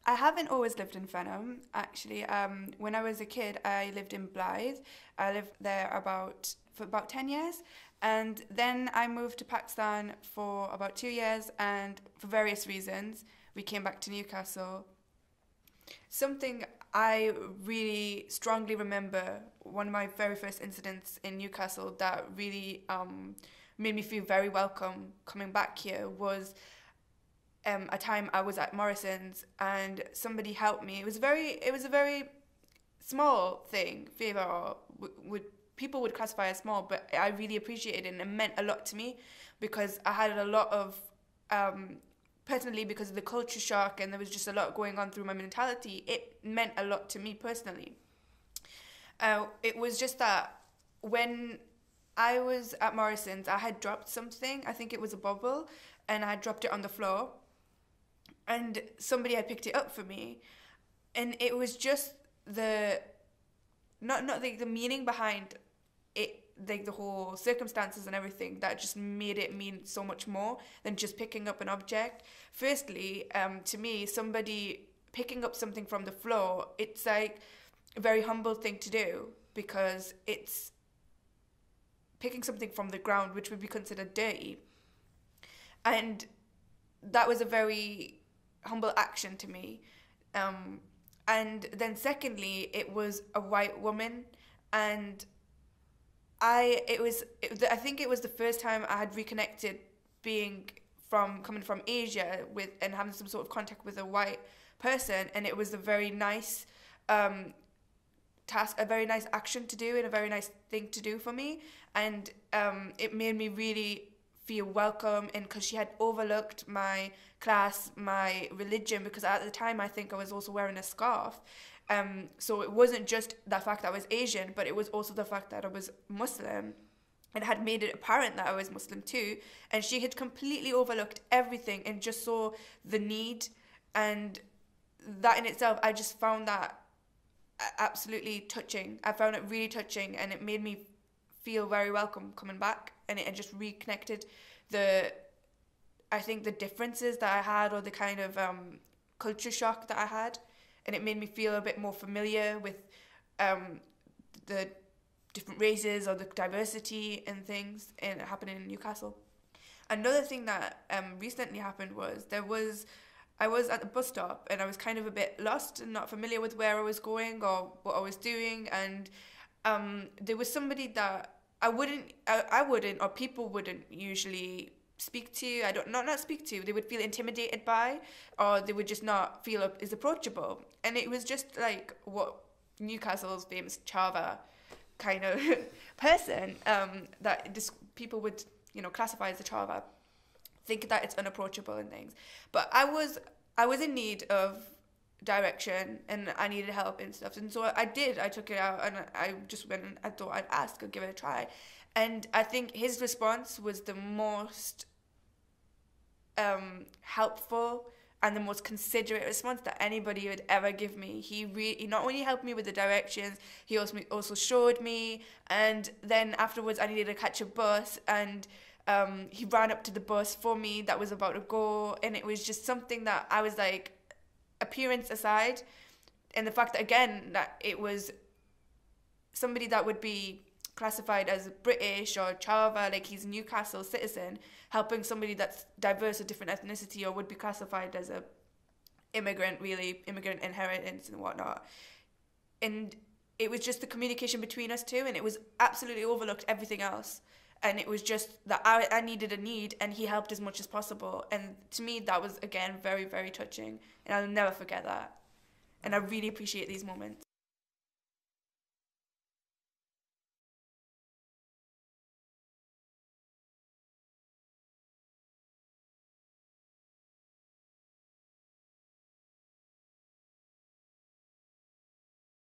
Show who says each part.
Speaker 1: I haven't always lived in Fenham, actually. When I was a kid, I lived in Blythe. I lived there for about 10 years. And then I moved to Pakistan for about 2 years, and for various reasons, we came back to Newcastle. Something I really strongly remember, one of my very first incidents in Newcastle that really made me feel very welcome coming back here was a time I was at Morrison's and somebody helped me. It was a very small thing, favor, or would people would classify as small, but I really appreciated it and it meant a lot to me because I had a lot of personally, because of the culture shock and there was just a lot going on through my mentality, it meant a lot to me personally. It was just that when I was at Morrison's, I had dropped something. I think it was a bubble, and I dropped it on the floor, and somebody had picked it up for me, and it was just the not the meaning behind it, like the whole circumstances and everything, that just made it mean so much more than just picking up an object. Firstly, to me, somebody picking up something from the floor, it's like a very humble thing to do because it's picking something from the ground, which would be considered dirty. And that was a very humble action to me. And then secondly, it was a white woman, and I think it was the first time I had reconnected coming from Asia with and having some sort of contact with a white person, and it was a very nice task, a very nice action to do, and a very nice thing to do for me, and it made me really feel welcome, and because she had overlooked my class, my religion, because at the time I think I was also wearing a scarf. So it wasn't just the fact that I was Asian, but it was also the fact that I was Muslim, and had made it apparent that I was Muslim too. And she had completely overlooked everything and just saw the need, and that in itself, I just found that absolutely touching. I found it really touching, and it made me feel very welcome coming back, and it just reconnected I think the differences that I had, or the kind of culture shock that I had, and it made me feel a bit more familiar with the different races or the diversity and things happening in Newcastle. Another thing that recently happened was I was at the bus stop, and I was kind of a bit lost and not familiar with where I was going or what I was doing, and there was somebody that I wouldn't, or people wouldn't usually speak to. Not speak to. They would feel intimidated by, or they would just not feel as approachable. And it was just like what Newcastle's famous chava kind of person that people would classify as a chava, think that it's unapproachable and things. But I was in need of direction, and I needed help and stuff, and so I did. I took it out, and I just went, and I thought I'd ask or give it a try. And I think his response was the most helpful and the most considerate response that anybody would ever give me. He not only helped me with the directions, he also showed me, and then afterwards I needed to catch a bus, and he ran up to the bus for me that was about to go, and it was just something that I was like, appearance aside, and the fact that, again, that it was somebody that would be classified as British or Chava, like he's a Newcastle citizen, helping somebody that's diverse, a different ethnicity, or would be classified as a immigrant inheritance and whatnot. And it was just the communication between us two, and it was absolutely overlooked everything else. And it was just that I needed a need, and he helped as much as possible. And to me, that was, again, very, very touching. And I'll never forget that. And I really appreciate these moments.